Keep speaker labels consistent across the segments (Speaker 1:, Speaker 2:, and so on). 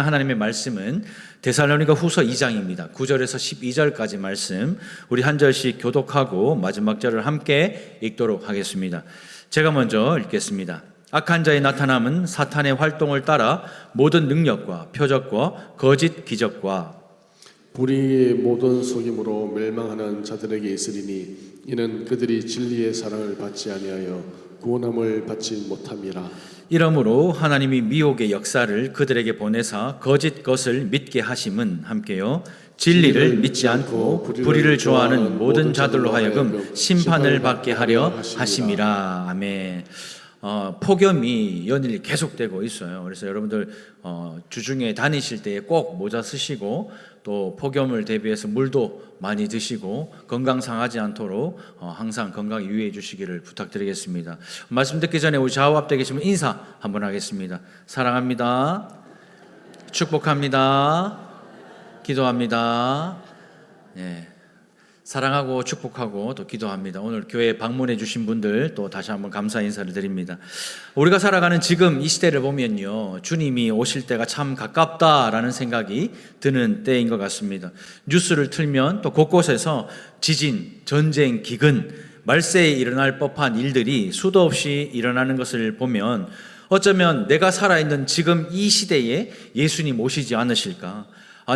Speaker 1: 하나님의 말씀은 데살로니가 후서 2장입니다. 9절에서 12절까지 말씀, 우리 한 절씩 교독하고 마지막 절을 함께 읽도록 하겠습니다. 제가 먼저 읽겠습니다. 악한 자의 나타남은 사탄의 활동을 따라 모든 능력과 표적과 거짓 기적과
Speaker 2: 불의의 모든 속임으로 멸망하는 자들에게 있으리니 이는 그들이 진리의 사랑을 받지 아니하여 구원함을 받지 못함이라.
Speaker 1: 이러므로 하나님이 미혹의 역사를 그들에게 보내사 거짓 것을 믿게 하심은 함께요 진리를 믿지 않고 불의를 좋아하는 모든 자들로 하여금 심판을 받게 하려 하심이라. 아멘. 폭염이 연일 계속되고 있어요. 그래서 여러분들 주중에 다니실 때에 꼭 모자 쓰시고 또 폭염을 대비해서 물도 많이 드시고 건강 상하지 않도록 항상 건강 유의해 주시기를 부탁드리겠습니다. 말씀 듣기 전에 우리 좌우 앞에 계시면 인사 한번 하겠습니다. 사랑합니다. 축복합니다. 기도합니다. 네. 사랑하고 축복하고 또 기도합니다. 오늘 교회에 방문해 주신 분들 또 다시 한번 감사 인사를 드립니다. 우리가 살아가는 지금 이 시대를 보면요, 주님이 오실 때가 참 가깝다라는 생각이 드는 때인 것 같습니다. 뉴스를 틀면 또 곳곳에서 지진, 전쟁, 기근, 말세에 일어날 법한 일들이 수도 없이 일어나는 것을 보면 어쩌면 내가 살아있는 지금 이 시대에 예수님 오시지 않으실까?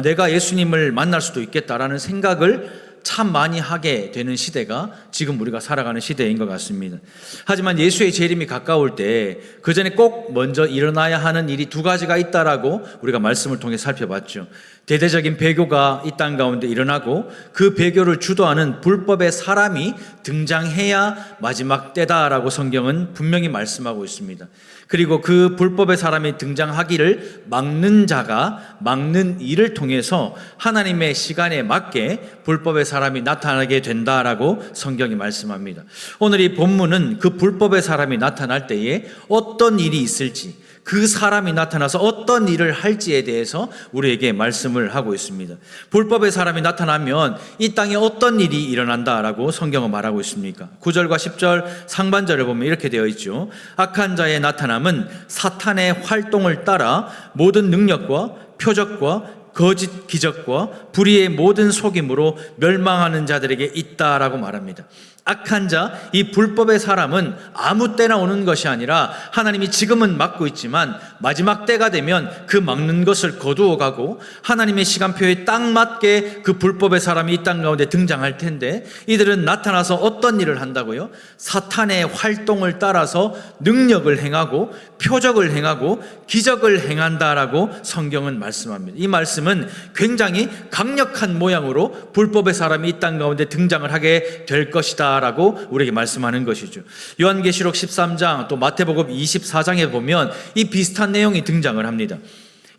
Speaker 1: 내가 예수님을 만날 수도 있겠다라는 생각을 참 많이 하게 되는 시대가 지금 우리가 살아가는 시대인 것 같습니다. 하지만 예수의 재림이 가까울 때 그 전에 꼭 먼저 일어나야 하는 일이 두 가지가 있다라고 우리가 말씀을 통해 살펴봤죠. 대대적인 배교가 이 땅 가운데 일어나고 그 배교를 주도하는 불법의 사람이 등장해야 마지막 때다라고 성경은 분명히 말씀하고 있습니다. 그리고 그 불법의 사람이 등장하기를 막는 자가 막는 일을 통해서 하나님의 시간에 맞게 불법의 사람이 나타나게 된다라고 성경이 말씀합니다. 오늘 이 본문은 그 불법의 사람이 나타날 때에 어떤 일이 있을지, 그 사람이 나타나서 어떤 일을 할지에 대해서 우리에게 말씀을 하고 있습니다. 불법의 사람이 나타나면 이 땅에 어떤 일이 일어난다라고 성경은 말하고 있습니까? 9절과 10절 상반절을 보면 이렇게 되어 있죠. 악한 자의 나타남은 사탄의 활동을 따라 모든 능력과 표적과 거짓 기적과 불의의 모든 속임으로 멸망하는 자들에게 있다라고 말합니다. 악한 자, 이 불법의 사람은 아무 때나 오는 것이 아니라 하나님이 지금은 막고 있지만 마지막 때가 되면 그 막는 것을 거두어가고 하나님의 시간표에 딱 맞게 그 불법의 사람이 이 땅 가운데 등장할 텐데, 이들은 나타나서 어떤 일을 한다고요? 사탄의 활동을 따라서 능력을 행하고 표적을 행하고 기적을 행한다라고 성경은 말씀합니다. 이 말씀은 굉장히 강력한 모양으로 불법의 사람이 이 땅 가운데 등장을 하게 될 것이다 라고 우리에게 말씀하는 것이죠. 요한계시록 13장 또 마태복음 24장에 보면 이 비슷한 내용이 등장을 합니다.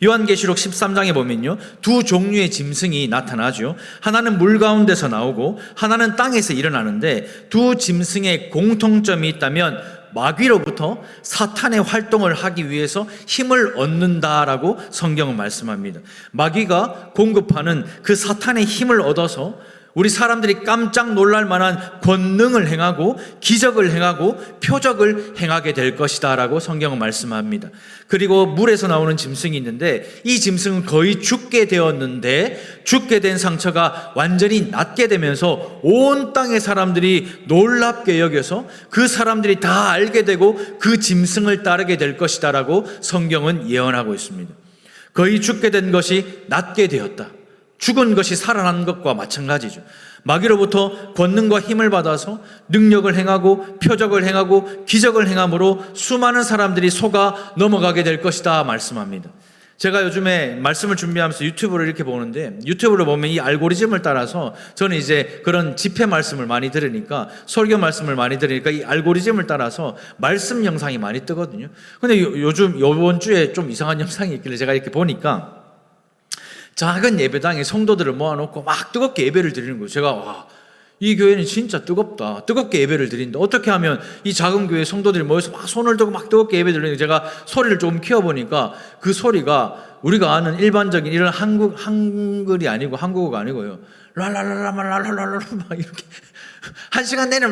Speaker 1: 요한계시록 13장에 보면요, 두 종류의 짐승이 나타나죠. 하나는 물 가운데서 나오고 하나는 땅에서 일어나는데 두 짐승의 공통점이 있다면 마귀로부터 사탄의 활동을 하기 위해서 힘을 얻는다라고 성경은 말씀합니다. 마귀가 공급하는 그 사탄의 힘을 얻어서 우리 사람들이 깜짝 놀랄 만한 권능을 행하고 기적을 행하고 표적을 행하게 될 것이다 라고 성경은 말씀합니다. 그리고 물에서 나오는 짐승이 있는데 이 짐승은 거의 죽게 되었는데 죽게 된 상처가 완전히 낫게 되면서 온 땅의 사람들이 놀랍게 여겨서 그 사람들이 다 알게 되고 그 짐승을 따르게 될 것이다 라고 성경은 예언하고 있습니다. 거의 죽게 된 것이 낫게 되었다. 죽은 것이 살아난 것과 마찬가지죠. 마귀로부터 권능과 힘을 받아서 능력을 행하고 표적을 행하고 기적을 행함으로 수많은 사람들이 속아 넘어가게 될 것이다 말씀합니다. 제가 요즘에 말씀을 준비하면서 유튜브를 이렇게 보는데, 유튜브를 보면 이 알고리즘을 따라서 저는 이제 그런 집회 말씀을 많이 들으니까, 설교 말씀을 많이 들으니까 이 알고리즘을 따라서 말씀 영상이 많이 뜨거든요. 근데 요번 주에 좀 이상한 영상이 있길래 제가 이렇게 보니까 작은 예배당에 성도들을 모아놓고 막 뜨겁게 예배를 드리는 거예요. 제가 이 교회는 진짜 뜨겁다. 뜨겁게 예배를 드린다. 어떻게 하면 이 작은 교회 성도들이 모여서 막 손을 들고 막 뜨겁게 예배 드리는 거예요. 제가 소리를 좀 키워보니까 그 소리가 우리가 아는 일반적인 이런 한글이 아니고 한국어가 아니고요. 랄랄랄랄랄랄랄랄 막 이렇게 한 시간 내내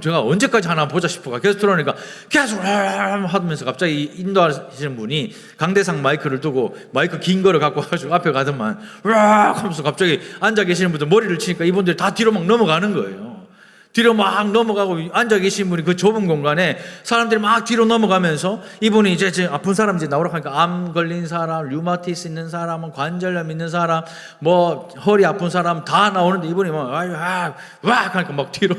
Speaker 1: 제가 언제까지 하나 보자 싶어가 계속 들어오니까 계속 하면서 갑자기 인도하시는 분이 강대상 마이크를 두고 마이크 긴 거를 갖고 가지고 앞에 가더만 하면서 갑자기 앉아 계시는 분들 머리를 치니까 이분들이 다 뒤로 막 넘어가는 거예요. 뒤로 막 넘어가고 앉아 계신 분이 그 좁은 공간에 사람들이 막 뒤로 넘어가면서 이분이 이제 아픈 사람 이제 나오라고 하니까 암 걸린 사람, 류마티스 있는 사람, 관절염 있는 사람, 뭐 허리 아픈 사람 다 나오는데 이분이 막 와 하니까 막 뒤로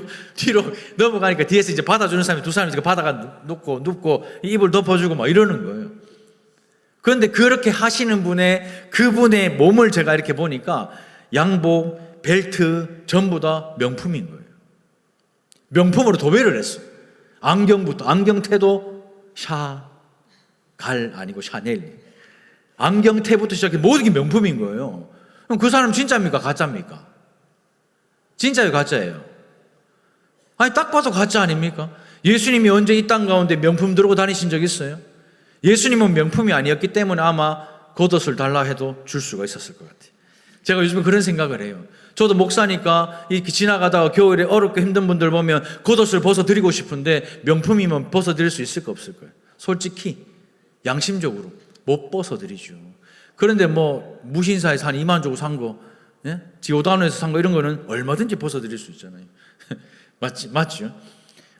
Speaker 1: 넘어가니까 뒤에서 이제 받아주는 사람이 두 사람이 바다가 눕고 입을 덮어주고 막 이러는 거예요. 그런데 그렇게 하시는 그분의 몸을 제가 이렇게 보니까 양복, 벨트 전부 다 명품인 거예요. 명품으로 도배를 했어. 안경테도 아니고 샤넬. 안경테부터 시작해 모든 게 명품인 거예요. 그럼 그 사람 진짜입니까? 가짜입니까? 진짜예요, 가짜예요? 아니 딱 봐도 가짜 아닙니까? 예수님이 언제 이 땅 가운데 명품 들고 다니신 적 있어요? 예수님은 명품이 아니었기 때문에 아마 겉옷을 달라 해도 줄 수가 있었을 것 같아요. 제가 요즘에 그런 생각을 해요. 저도 목사니까 이렇게 지나가다가 겨울에 어렵고 힘든 분들 보면 겉옷을 벗어드리고 싶은데 명품이면 벗어드릴 수 있을까 없을까요? 솔직히 양심적으로 못 벗어드리죠. 그런데 뭐 무신사에서 한 2만 원 주고 산 거, 지오다노에서 산 거 이런 거는 얼마든지 벗어드릴 수 있잖아요. 맞죠?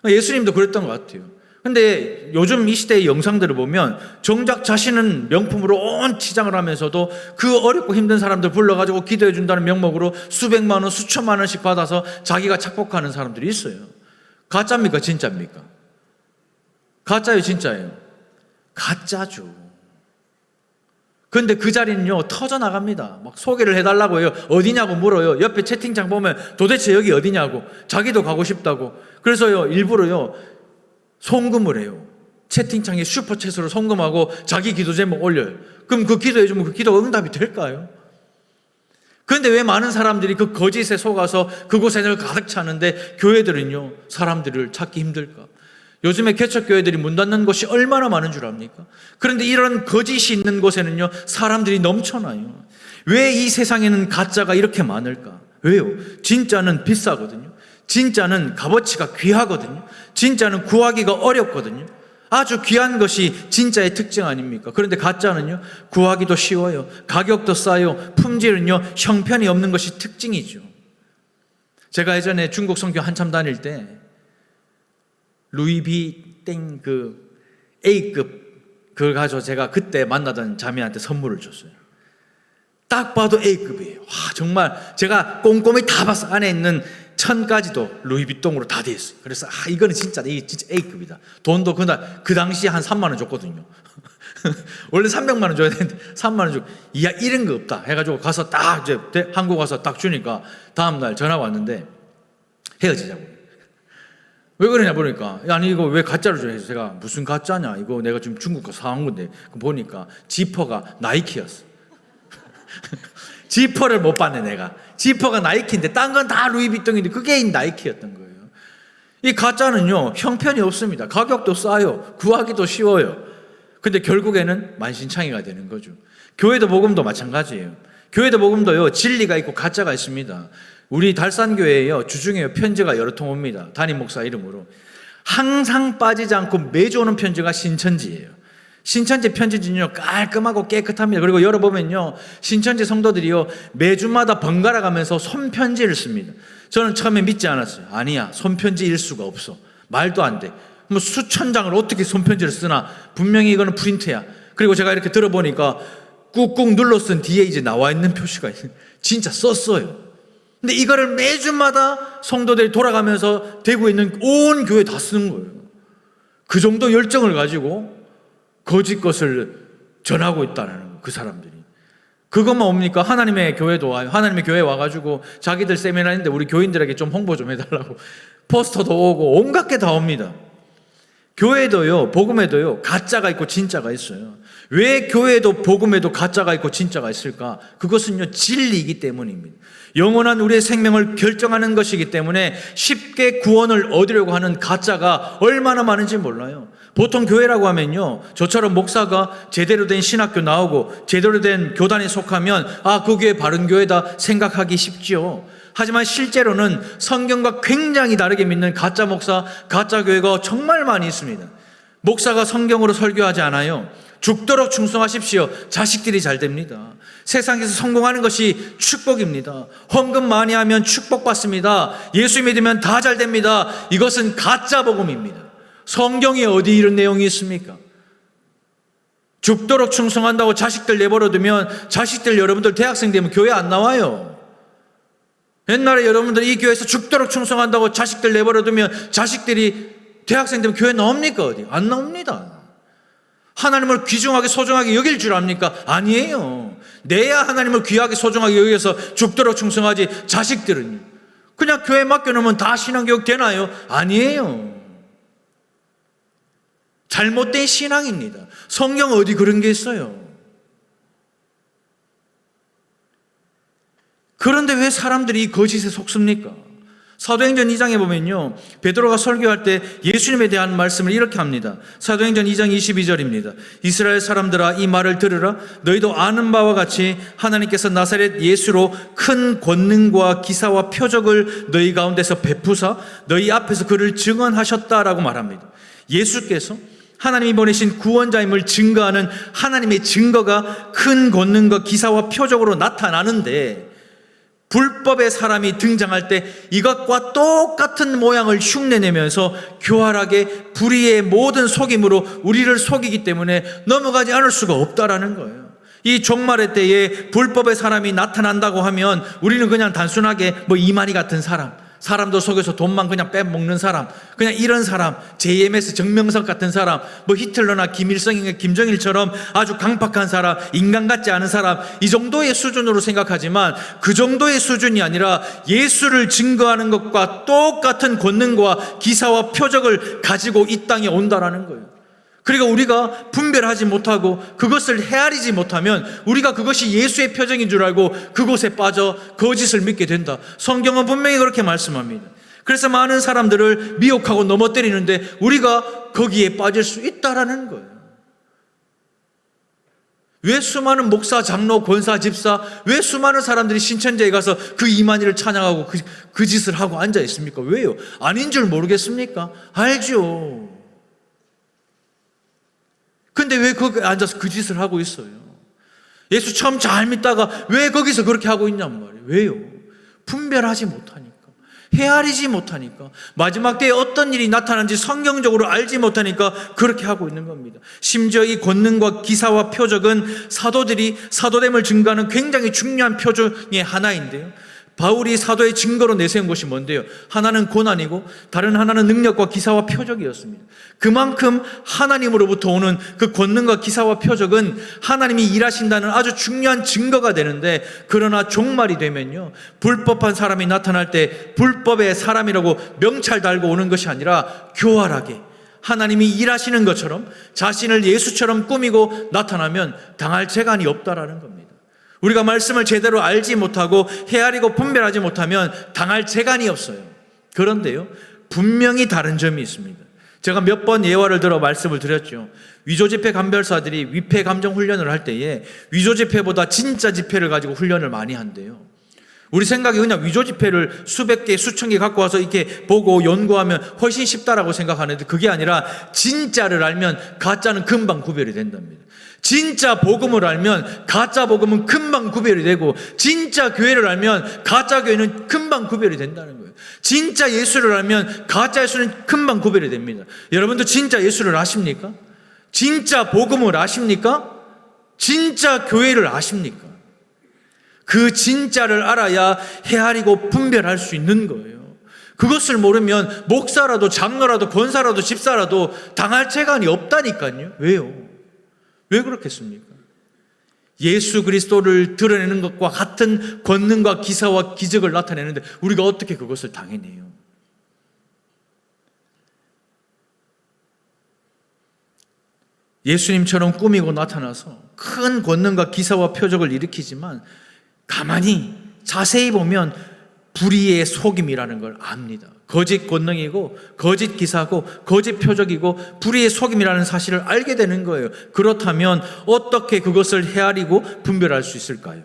Speaker 1: 예수님도 그랬던 것 같아요. 근데 요즘 이 시대의 영상들을 보면 정작 자신은 명품으로 온 치장을 하면서도 그 어렵고 힘든 사람들 불러가지고 기도해 준다는 명목으로 수백만 원, 수천만 원씩 받아서 자기가 착복하는 사람들이 있어요. 가짜입니까? 진짜입니까? 가짜예요? 진짜예요? 가짜죠. 그런데 그 자리는요 터져나갑니다. 막 소개를 해달라고 해요. 어디냐고 물어요. 옆에 채팅창 보면 도대체 여기 어디냐고, 자기도 가고 싶다고. 그래서요 일부러요 송금을 해요. 채팅창에 슈퍼챗으로 송금하고 자기 기도 제목 올려요. 그럼 그 기도해주면 그 기도가 응답이 될까요? 그런데 왜 많은 사람들이 그 거짓에 속아서 그곳에 늘 가득 차는데 교회들은요 사람들을 찾기 힘들까? 요즘에 개척교회들이 문 닫는 곳이 얼마나 많은 줄 압니까? 그런데 이런 거짓이 있는 곳에는요 사람들이 넘쳐나요. 왜 이 세상에는 가짜가 이렇게 많을까? 왜요? 진짜는 비싸거든요. 진짜는 값어치가 귀하거든요. 진짜는 구하기가 어렵거든요. 아주 귀한 것이 진짜의 특징 아닙니까? 그런데 가짜는요 구하기도 쉬워요. 가격도 싸요. 품질은요 형편이 없는 것이 특징이죠. 제가 예전에 중국 선교 한참 다닐 때 루이비 땡 그 A급 그걸 가지고 제가 그때 만나던 자매한테 선물을 줬어요. 딱 봐도 A급이에요. 와, 정말 제가 꼼꼼히 다 봤어. 안에 있는 천까지도 루이비통으로 다 돼 있어요. 그래서 이거는 진짜 A급이다. 돈도 그 당시에 한 3만 원 줬거든요. 원래 300만 원 줘야 되는데 3만 원 주고 이야 이런 거 없다 해가지고 가서 딱 이제 한국 와서 딱 주니까 다음 날 전화가 왔는데 헤어지자고. 왜 그러냐 보니까 아니 이거 왜 가짜로 줘? 해서 제가 무슨 가짜냐, 이거 내가 지금 중국 거 사온 건데 보니까 지퍼가 나이키였어. 지퍼를 못 봤네. 내가 지퍼가 나이키인데 딴 건 다 루이비통인데 그게 나이키였던 거예요. 이 가짜는요 형편이 없습니다. 가격도 싸요. 구하기도 쉬워요. 근데 결국에는 만신창이가 되는 거죠. 교회도 복음도 마찬가지예요. 교회도 복음도요 진리가 있고 가짜가 있습니다. 우리 달산교회에요 주중에 편지가 여러 통 옵니다. 담임 목사 이름으로. 항상 빠지지 않고 매주 오는 편지가 신천지예요. 신천지 편지는요 깔끔하고 깨끗합니다. 그리고 열어보면요 신천지 성도들이요 매주마다 번갈아 가면서 손편지를 씁니다. 저는 처음에 믿지 않았어요. 아니야, 손편지일 수가 없어. 말도 안 돼. 뭐 수천 장을 어떻게 손편지를 쓰나. 분명히 이거는 프린트야. 그리고 제가 이렇게 들어보니까 꾹꾹 눌러 쓴 뒤에 이제 나와 있는 표시가 있어요. 진짜 썼어요. 근데 이거를 매주마다 성도들이 돌아가면서 되고 있는 온 교회 다 쓰는 거예요. 그 정도 열정을 가지고 거짓 것을 전하고 있다는 거예요, 그 사람들이. 그것만 옵니까? 하나님의 교회도 와요. 하나님의 교회 와가지고 자기들 세미나인데 우리 교인들에게 좀 홍보 좀 해달라고 포스터도 오고 온갖 게 다 옵니다. 교회도요 복음에도요 가짜가 있고 진짜가 있어요. 왜 교회도 복음에도 가짜가 있고 진짜가 있을까? 그것은요 진리이기 때문입니다. 영원한 우리의 생명을 결정하는 것이기 때문에 쉽게 구원을 얻으려고 하는 가짜가 얼마나 많은지 몰라요. 보통 교회라고 하면요 저처럼 목사가 제대로 된 신학교 나오고 제대로 된 교단에 속하면 그 교회 바른 교회다 생각하기 쉽지요. 하지만 실제로는 성경과 굉장히 다르게 믿는 가짜 목사, 가짜 교회가 정말 많이 있습니다. 목사가 성경으로 설교하지 않아요. 죽도록 충성하십시오. 자식들이 잘 됩니다. 세상에서 성공하는 것이 축복입니다. 헌금 많이 하면 축복받습니다. 예수 믿으면 다 잘 됩니다. 이것은 가짜 복음입니다. 성경에 어디 이런 내용이 있습니까? 죽도록 충성한다고 자식들 내버려두면 자식들 여러분들 대학생 되면 교회 안 나와요. 옛날에 여러분들 이 교회에서 죽도록 충성한다고 자식들 내버려두면 자식들이 대학생 되면 교회 나옵니까? 어디? 안 나옵니다. 하나님을 귀중하게 소중하게 여길 줄 압니까? 아니에요. 내야 하나님을 귀하게 소중하게 여기서 죽도록 충성하지. 자식들은요, 그냥 교회 맡겨놓으면 다 신앙교육 되나요? 아니에요. 잘못된 신앙입니다. 성경 어디 그런 게 있어요? 그런데 왜 사람들이 이 거짓에 속습니까? 사도행전 2장에 보면요, 베드로가 설교할 때 예수님에 대한 말씀을 이렇게 합니다. 사도행전 2장 22절입니다. 이스라엘 사람들아, 이 말을 들으라. 너희도 아는 바와 같이 하나님께서 나사렛 예수로 큰 권능과 기사와 표적을 너희 가운데서 베푸사 너희 앞에서 그를 증언하셨다라고 말합니다. 예수께서 하나님이 보내신 구원자임을 증거하는 하나님의 증거가 큰 권능과 기사와 표적으로 나타나는데, 불법의 사람이 등장할 때 이것과 똑같은 모양을 흉내내면서 교활하게 불의의 모든 속임으로 우리를 속이기 때문에 넘어가지 않을 수가 없다라는 거예요. 이 종말의 때에 불법의 사람이 나타난다고 하면 우리는 그냥 단순하게 이만희 같은 사람도 속여서 돈만 그냥 빼먹는 사람, 그냥 이런 사람, JMS 정명석 같은 사람, 히틀러나 김일성이나 김정일처럼 아주 강팍한 사람, 인간 같지 않은 사람, 이 정도의 수준으로 생각하지만 그 정도의 수준이 아니라 예수를 증거하는 것과 똑같은 권능과 기사와 표적을 가지고 이 땅에 온다라는 거예요. 그리고 우리가 분별하지 못하고 그것을 헤아리지 못하면 우리가 그것이 예수의 표적인 줄 알고 그곳에 빠져 거짓을 믿게 된다. 성경은 분명히 그렇게 말씀합니다. 그래서 많은 사람들을 미혹하고 넘어뜨리는데 우리가 거기에 빠질 수 있다라는 거예요. 왜 수많은 목사, 장로, 권사, 집사, 왜 수많은 사람들이 신천지에 가서 그 이만희를 찬양하고 그 짓을 하고 앉아 있습니까? 왜요? 아닌 줄 모르겠습니까? 알죠. 근데 왜 거기 앉아서 그 짓을 하고 있어요? 예수 처음 잘 믿다가 왜 거기서 그렇게 하고 있냔 말이에요. 왜요? 분별하지 못하니까, 헤아리지 못하니까, 마지막 때에 어떤 일이 나타나는지 성경적으로 알지 못하니까 그렇게 하고 있는 겁니다. 심지어 이 권능과 기사와 표적은 사도들이 사도됨을 증거하는 굉장히 중요한 표적의 하나인데요, 바울이 사도의 증거로 내세운 것이 뭔데요? 하나는 고난이고 다른 하나는 능력과 기사와 표적이었습니다. 그만큼 하나님으로부터 오는 그 권능과 기사와 표적은 하나님이 일하신다는 아주 중요한 증거가 되는데, 그러나 종말이 되면요, 불법한 사람이 나타날 때 불법의 사람이라고 명찰 달고 오는 것이 아니라 교활하게 하나님이 일하시는 것처럼 자신을 예수처럼 꾸미고 나타나면 당할 재간이 없다라는 겁니다. 우리가 말씀을 제대로 알지 못하고 헤아리고 분별하지 못하면 당할 재간이 없어요. 그런데요, 분명히 다른 점이 있습니다. 제가 몇 번 예화를 들어 말씀을 드렸죠. 위조지폐 감별사들이 위패 감정 훈련을 할 때에 위조지폐보다 진짜 지폐를 가지고 훈련을 많이 한대요. 우리 생각에 그냥 위조지폐를 수백 개, 수천 개 갖고 와서 이렇게 보고 연구하면 훨씬 쉽다라고 생각하는데, 그게 아니라 진짜를 알면 가짜는 금방 구별이 된답니다. 진짜 복음을 알면 가짜 복음은 금방 구별이 되고, 진짜 교회를 알면 가짜 교회는 금방 구별이 된다는 거예요. 진짜 예수를 알면 가짜 예수는 금방 구별이 됩니다. 여러분도 진짜 예수를 아십니까? 진짜 복음을 아십니까? 진짜 교회를 아십니까? 그 진짜를 알아야 헤아리고 분별할 수 있는 거예요. 그것을 모르면 목사라도 장로라도 권사라도 집사라도 당할 재간이 없다니까요. 왜요? 왜 그렇겠습니까? 예수 그리스도를 드러내는 것과 같은 권능과 기사와 기적을 나타내는데 우리가 어떻게 그것을 당해내요? 예수님처럼 꾸미고 나타나서 큰 권능과 기사와 표적을 일으키지만 가만히 자세히 보면 불의의 속임이라는 걸 압니다. 거짓 권능이고 거짓 기사고 거짓 표적이고 불의의 속임이라는 사실을 알게 되는 거예요. 그렇다면 어떻게 그것을 헤아리고 분별할 수 있을까요?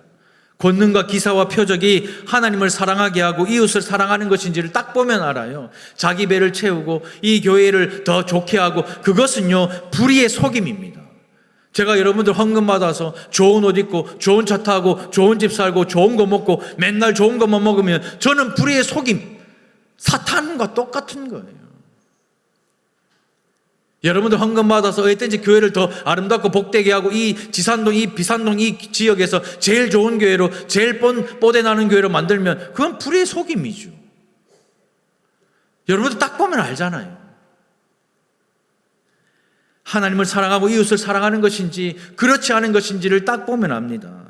Speaker 1: 권능과 기사와 표적이 하나님을 사랑하게 하고 이웃을 사랑하는 것인지를 딱 보면 알아요. 자기 배를 채우고 이 교회를 더 좋게 하고, 그것은요 불의의 속임입니다. 제가 여러분들 헌금 받아서 좋은 옷 입고 좋은 차 타고 좋은 집 살고 좋은 거 먹고 맨날 좋은 것만 먹으면 저는 불의의 속임, 사탄과 똑같은 거예요. 여러분들 헌금 받아서 어쨌든지 교회를 더 아름답고 복되게 하고 이 지산동, 이 비산동, 이 지역에서 제일 좋은 교회로, 제일 뽀대 나는 교회로 만들면 그건 불의의 속임이죠. 여러분들 딱 보면 알잖아요. 하나님을 사랑하고 이웃을 사랑하는 것인지 그렇지 않은 것인지를 딱 보면 압니다.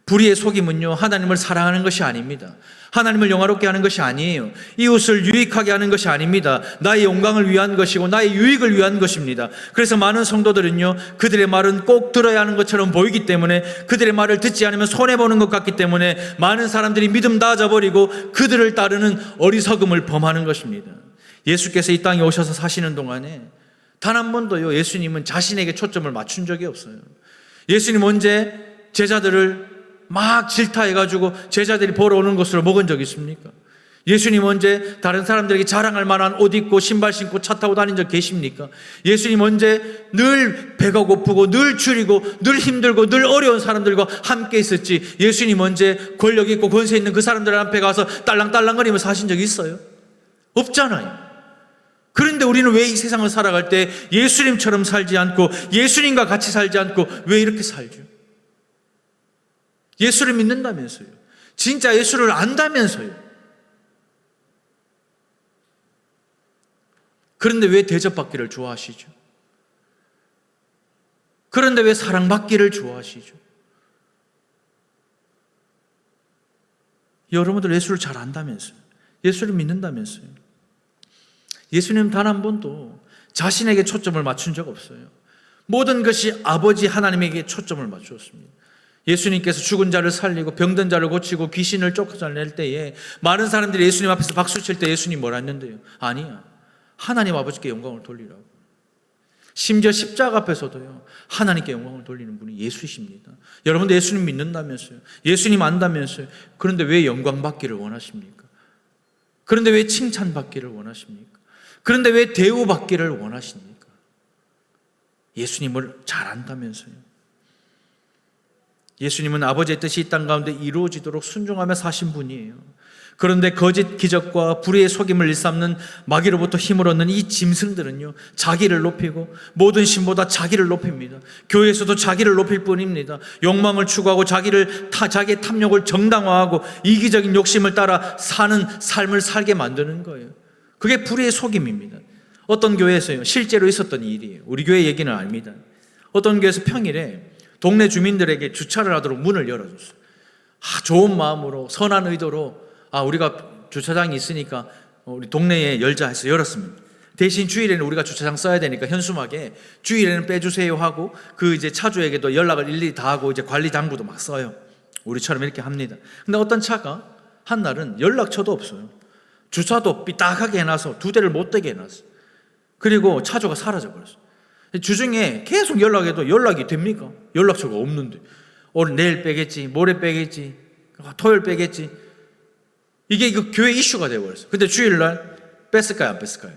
Speaker 1: 불의의 속임은요 하나님을 사랑하는 것이 아닙니다. 하나님을 영화롭게 하는 것이 아니에요. 이웃을 유익하게 하는 것이 아닙니다. 나의 영광을 위한 것이고 나의 유익을 위한 것입니다. 그래서 많은 성도들은요 그들의 말은 꼭 들어야 하는 것처럼 보이기 때문에, 그들의 말을 듣지 않으면 손해보는 것 같기 때문에 많은 사람들이 믿음 다 져버리고 그들을 따르는 어리석음을 범하는 것입니다. 예수께서 이 땅에 오셔서 사시는 동안에 단 한 번도요 예수님은 자신에게 초점을 맞춘 적이 없어요. 예수님 언제 제자들을 막 질타해가지고 제자들이 보러 오는 것으로 먹은 적이 있습니까? 예수님 언제 다른 사람들에게 자랑할 만한 옷 입고 신발 신고 차 타고 다닌 적 계십니까? 예수님 언제 늘 배가 고프고 늘 줄이고 늘 힘들고 늘 어려운 사람들과 함께 있었지, 예수님 언제 권력 있고 권세 있는 그 사람들 앞에 가서 딸랑딸랑거리면서 하신 적이 있어요? 없잖아요. 그런데 우리는 왜 이 세상을 살아갈 때 예수님처럼 살지 않고 예수님과 같이 살지 않고 왜 이렇게 살죠? 예수를 믿는다면서요. 진짜 예수를 안다면서요. 그런데 왜 대접받기를 좋아하시죠? 그런데 왜 사랑받기를 좋아하시죠? 여러분들 예수를 잘 안다면서요. 예수를 믿는다면서요. 예수님 단 한 번도 자신에게 초점을 맞춘 적 없어요. 모든 것이 아버지 하나님에게 초점을 맞추었습니다. 예수님께서 죽은 자를 살리고 병든 자를 고치고 귀신을 쫓아낼 때에 많은 사람들이 예수님 앞에서 박수칠 때 예수님 뭐라 했는데요? 아니야, 하나님 아버지께 영광을 돌리라고. 심지어 십자가 앞에서도요 하나님께 영광을 돌리는 분이 예수이십니다. 여러분들 예수님 믿는다면서요. 예수님 안다면서요. 그런데 왜 영광 받기를 원하십니까? 그런데 왜 칭찬받기를 원하십니까? 그런데 왜 대우받기를 원하십니까? 예수님을 잘 안다면서요. 예수님은 아버지의 뜻이 이 땅 가운데 이루어지도록 순종하며 사신 분이에요. 그런데 거짓 기적과 불의의 속임을 일삼는 마귀로부터 힘을 얻는 이 짐승들은요 자기를 높이고 모든 신보다 자기를 높입니다. 교회에서도 자기를 높일 뿐입니다. 욕망을 추구하고 자기의 탐욕을 정당화하고 이기적인 욕심을 따라 사는 삶을 살게 만드는 거예요. 그게 불의의 속임입니다. 어떤 교회에서요 실제로 있었던 일이에요. 우리 교회 얘기는 아닙니다. 어떤 교회에서 평일에 동네 주민들에게 주차를 하도록 문을 열어줬어요. 좋은 마음으로 선한 의도로 우리가 주차장이 있으니까 우리 동네에 열자 해서 열었습니다. 대신 주일에는 우리가 주차장 써야 되니까 현수막에 주일에는 빼주세요 하고 그 이제 차주에게도 연락을 일일이 다 하고 이제 관리 당부도 막 써요. 우리처럼 이렇게 합니다. 근데 어떤 차가 한 날은 연락처도 없어요. 주차도 삐딱하게 해놔서 2대를 못 되게 해놨어요. 그리고 차주가 사라져버렸어요. 주중에 계속 연락해도 연락이 됩니까? 연락처가 없는데 오늘 내일 빼겠지, 모레 빼겠지, 토요일 빼겠지. 이게 교회 이슈가 되어버렸어요. 근데 주일날 뺐을까요? 안 뺐을까요?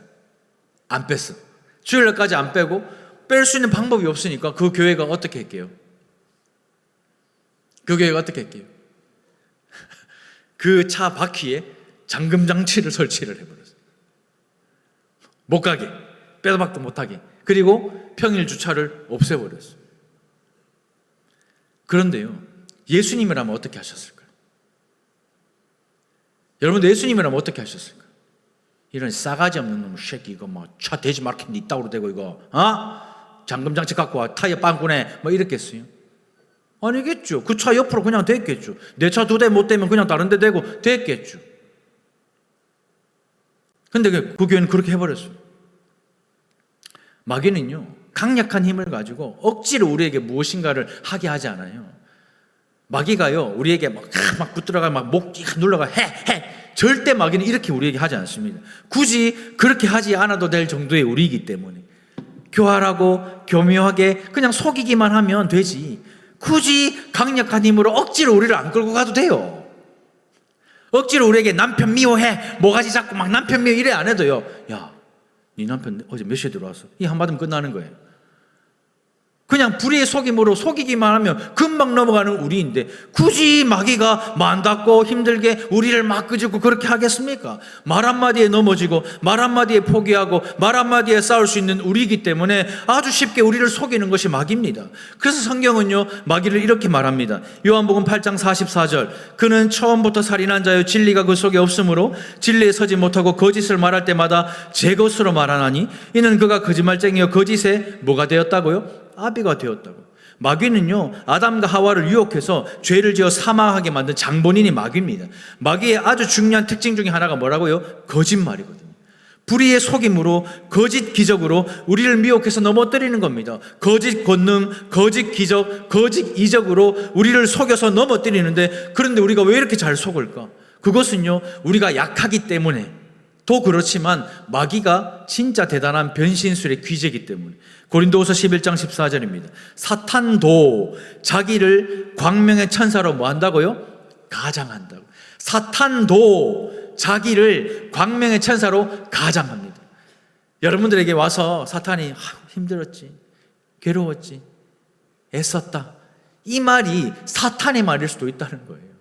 Speaker 1: 안 뺐어. 주일날까지 안 빼고 뺄 수 있는 방법이 없으니까 그 교회가 어떻게 할게요? 그 교회가 어떻게 할게요? 그 차 바퀴에 잠금 장치를 설치를 해버렸어요. 못 가게, 빼도 박도 못하게. 그리고 평일 주차를 없애버렸어요. 그런데요 예수님이라면 어떻게 하셨을까요? 여러분 예수님이라면 어떻게 하셨을까요? 이런 싸가지 없는 놈의 새끼 이거 차 대지 말게 니 따구로 대고 이거 잠금장치 갖고 와 타이어 빵꾸네 이랬겠어요? 아니겠죠. 그 차 옆으로 그냥 댔겠죠. 내 차 2대 못 대면 그냥 다른 데 대고 댔겠죠. 근데 그 교회는 그렇게 해버렸어요. 마귀는요 강력한 힘을 가지고 억지로 우리에게 무엇인가를 하게 하지 않아요. 마귀가요 우리에게 막 붙들어가 목 눌러가 해 절대 마귀는 이렇게 우리에게 하지 않습니다. 굳이 그렇게 하지 않아도 될 정도의 우리이기 때문에 교활하고 교묘하게 그냥 속이기만 하면 되지, 굳이 강력한 힘으로 억지로 우리를 안 끌고 가도 돼요. 억지로 우리에게 남편 미워해, 모가지 잡고 막 남편 미워 이래 안 해도요. 야, 네 남편 어제 몇 시에 들어왔어? 이 한마디면 끝나는 거예요. 그냥 불의의 속임으로 속이기만 하면 금방 넘어가는 우리인데 굳이 마귀가 만닫고 힘들게 우리를 막 끄집고 그렇게 하겠습니까? 말 한마디에 넘어지고 말 한마디에 포기하고 말 한마디에 싸울 수 있는 우리이기 때문에 아주 쉽게 우리를 속이는 것이 마귀입니다. 그래서 성경은요, 마귀를 이렇게 말합니다. 요한복음 8장 44절, 그는 처음부터 살인한 자요 진리가 그 속에 없으므로 진리에 서지 못하고 거짓을 말할 때마다 제 것으로 말하나니 이는 그가 거짓말쟁이여 거짓에 뭐가 되었다고요? 아비가 되었다고. 마귀는요, 아담과 하와를 유혹해서 죄를 지어 사망하게 만든 장본인이 마귀입니다. 마귀의 아주 중요한 특징 중에 하나가 뭐라고요? 거짓말이거든요. 불의의 속임으로, 거짓 기적으로 우리를 미혹해서 넘어뜨리는 겁니다. 거짓 권능, 거짓 기적, 거짓 이적으로 우리를 속여서 넘어뜨리는데, 그런데 우리가 왜 이렇게 잘 속을까? 그것은요, 우리가 약하기 때문에 또 그렇지만 마귀가 진짜 대단한 변신술의 귀재이기 때문에. 고린도후서 11장 14절입니다. 사탄도 자기를 광명의 천사로 뭐 한다고요? 가장한다고. 사탄도 자기를 광명의 천사로 가장합니다. 여러분들에게 와서 사탄이 힘들었지, 괴로웠지, 애썼다, 이 말이 사탄의 말일 수도 있다는 거예요.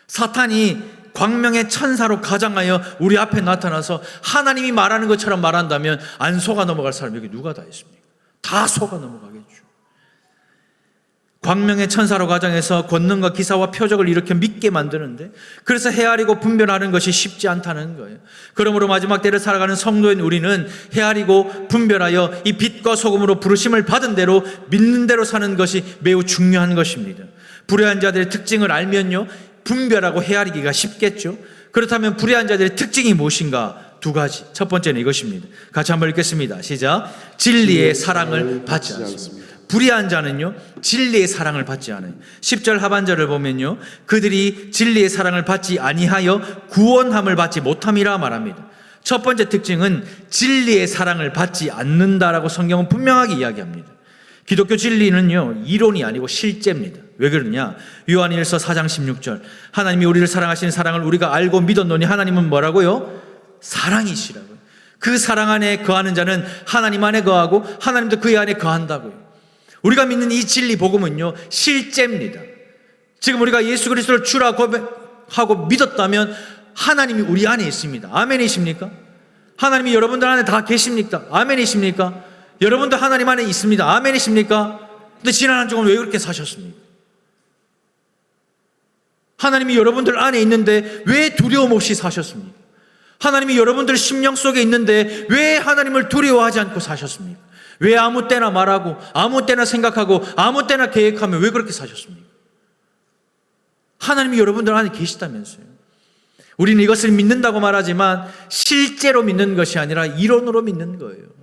Speaker 1: 사탄이 광명의 천사로 가장하여 우리 앞에 나타나서 하나님이 말하는 것처럼 말한다면 안 속아 넘어갈 사람 여기 누가 다 있습니까? 다 속아 넘어가겠죠. 광명의 천사로 가장해서 권능과 기사와 표적을 일으켜 믿게 만드는데, 그래서 헤아리고 분별하는 것이 쉽지 않다는 거예요. 그러므로 마지막 때를 살아가는 성도인 우리는 헤아리고 분별하여 이 빛과 소금으로 부르심을 받은 대로 믿는 대로 사는 것이 매우 중요한 것입니다. 불의한 자들의 특징을 알면요, 분별하고 헤아리기가 쉽겠죠. 그렇다면 불의한 자들의 특징이 무엇인가? 두 가지. 첫 번째는 이것입니다. 같이 한번 읽겠습니다. 시작. 진리의 사랑을 받지 않습니다. 불의한 자는요, 진리의 사랑을 받지 않아요. 10절 하반절을 보면요, 그들이 진리의 사랑을 받지 아니하여 구원함을 받지 못함이라 말합니다. 첫 번째 특징은 진리의 사랑을 받지 않는다라고 성경은 분명하게 이야기합니다. 기독교 진리는요, 이론이 아니고 실제입니다. 왜 그러냐? 요한일서 4장 16절, 하나님이 우리를 사랑하시는 사랑을 우리가 알고 믿었노니 하나님은 뭐라고요? 사랑이시라고요. 그 사랑 안에 거하는 자는 하나님 안에 거하고 하나님도 그의 안에 거한다고요. 우리가 믿는 이 진리 복음은요, 실제입니다. 지금 우리가 예수 그리스도를 주라 고백하고 믿었다면 하나님이 우리 안에 있습니다. 아멘이십니까? 하나님이 여러분들 안에 다 계십니까? 아멘이십니까? 여러분도 하나님 안에 있습니다. 아멘이십니까? 근데 지난 한 주간 왜 그렇게 사셨습니까? 하나님이 여러분들 안에 있는데 왜 두려움 없이 사셨습니까? 하나님이 여러분들 심령 속에 있는데 왜 하나님을 두려워하지 않고 사셨습니까? 왜 아무 때나 말하고 아무 때나 생각하고 아무 때나 계획하며 왜 그렇게 사셨습니까? 하나님이 여러분들 안에 계시다면서요. 우리는 이것을 믿는다고 말하지만 실제로 믿는 것이 아니라 이론으로 믿는 거예요.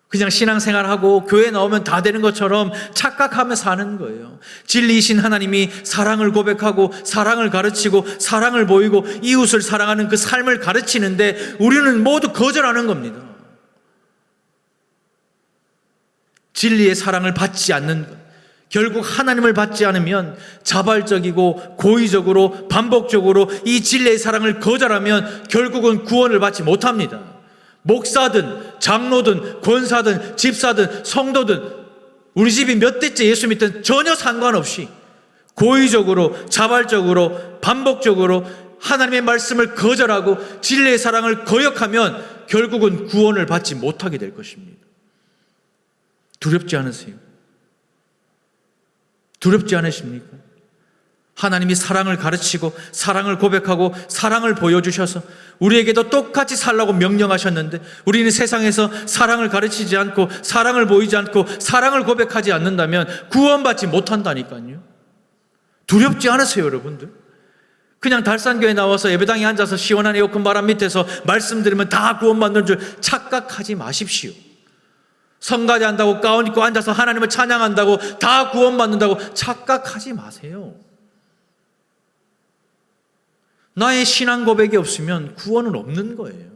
Speaker 1: 그냥 신앙생활하고 교회 나오면 다 되는 것처럼 착각하며 사는 거예요. 진리이신 하나님이 사랑을 고백하고 사랑을 가르치고 사랑을 보이고 이웃을 사랑하는 그 삶을 가르치는데 우리는 모두 거절하는 겁니다. 진리의 사랑을 받지 않는 것, 결국 하나님을 받지 않으면 자발적이고 고의적으로 반복적으로 이 진리의 사랑을 거절하면 결국은 구원을 받지 못합니다. 목사든 장로든 권사든 집사든 성도든 우리 집이 몇 대째 예수 믿든 전혀 상관없이 고의적으로 자발적으로 반복적으로 하나님의 말씀을 거절하고 진리의 사랑을 거역하면 결국은 구원을 받지 못하게 될 것입니다. 두렵지 않으세요? 두렵지 않으십니까? 하나님이 사랑을 가르치고 사랑을 고백하고 사랑을 보여주셔서 우리에게도 똑같이 살라고 명령하셨는데 우리는 세상에서 사랑을 가르치지 않고 사랑을 보이지 않고 사랑을 고백하지 않는다면 구원받지 못한다니까요. 두렵지 않으세요, 여러분들? 그냥 달산교회 나와서 예배당에 앉아서 시원한 에어컨 바람 밑에서 말씀 들으면 다 구원받는 줄 착각하지 마십시오. 성가대 한다고 가운 입고 앉아서 하나님을 찬양한다고 다 구원받는다고 착각하지 마세요. 나의 신앙 고백이 없으면 구원은 없는 거예요.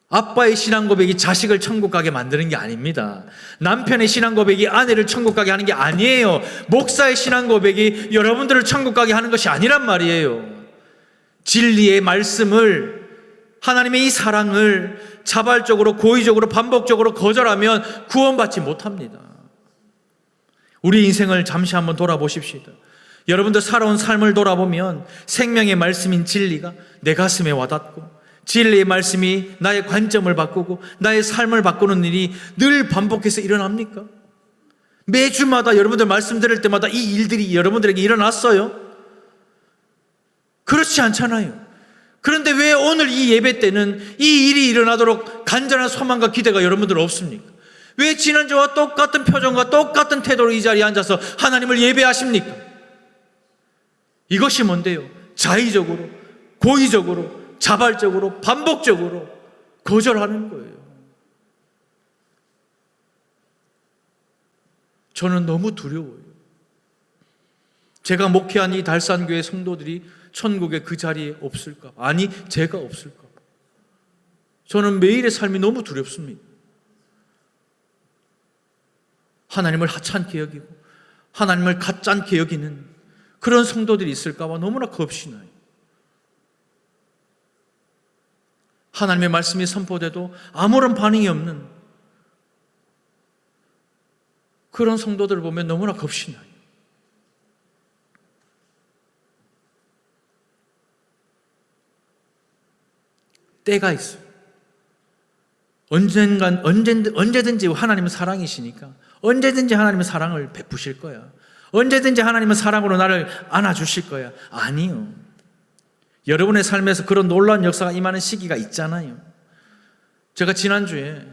Speaker 1: 아빠의 신앙 고백이 자식을 천국 가게 만드는 게 아닙니다. 남편의 신앙 고백이 아내를 천국 가게 하는 게 아니에요. 목사의 신앙 고백이 여러분들을 천국 가게 하는 것이 아니란 말이에요. 진리의 말씀을, 하나님의 이 사랑을 자발적으로, 고의적으로, 반복적으로 거절하면 구원받지 못합니다. 우리 인생을 잠시 한번 돌아보십시다. 여러분들 살아온 삶을 돌아보면 생명의 말씀인 진리가 내 가슴에 와닿고, 진리의 말씀이 나의 관점을 바꾸고 나의 삶을 바꾸는 일이 늘 반복해서 일어납니까? 매주마다 여러분들 말씀 들을 때마다 이 일들이 여러분들에게 일어났어요? 그렇지 않잖아요. 그런데 왜 오늘 이 예배 때는 이 일이 일어나도록 간절한 소망과 기대가 여러분들 없습니까? 왜 지난주와 똑같은 표정과 똑같은 태도로 이 자리에 앉아서 하나님을 예배하십니까? 이것이 뭔데요? 자의적으로, 고의적으로, 자발적으로, 반복적으로 거절하는 거예요. 저는 너무 두려워요. 제가 목회한 이 달산교회 성도들이 천국의 그 자리에 없을까? 아니, 제가 없을까? 저는 매일의 삶이 너무 두렵습니다. 하나님을 하찮게 여기고 하나님을 가짠게 여기는 그런 성도들이 있을까 봐 너무나 겁이 나요. 하나님의 말씀이 선포돼도 아무런 반응이 없는 그런 성도들을 보면 너무나 겁이 나요. 때가 있어요. 언제든지 하나님은 사랑이시니까 언제든지 하나님은 사랑을 베푸실 거야. 언제든지 하나님은 사랑으로 나를 안아주실 거야. 아니요. 여러분의 삶에서 그런 놀라운 역사가 임하는 시기가 있잖아요. 제가 지난주에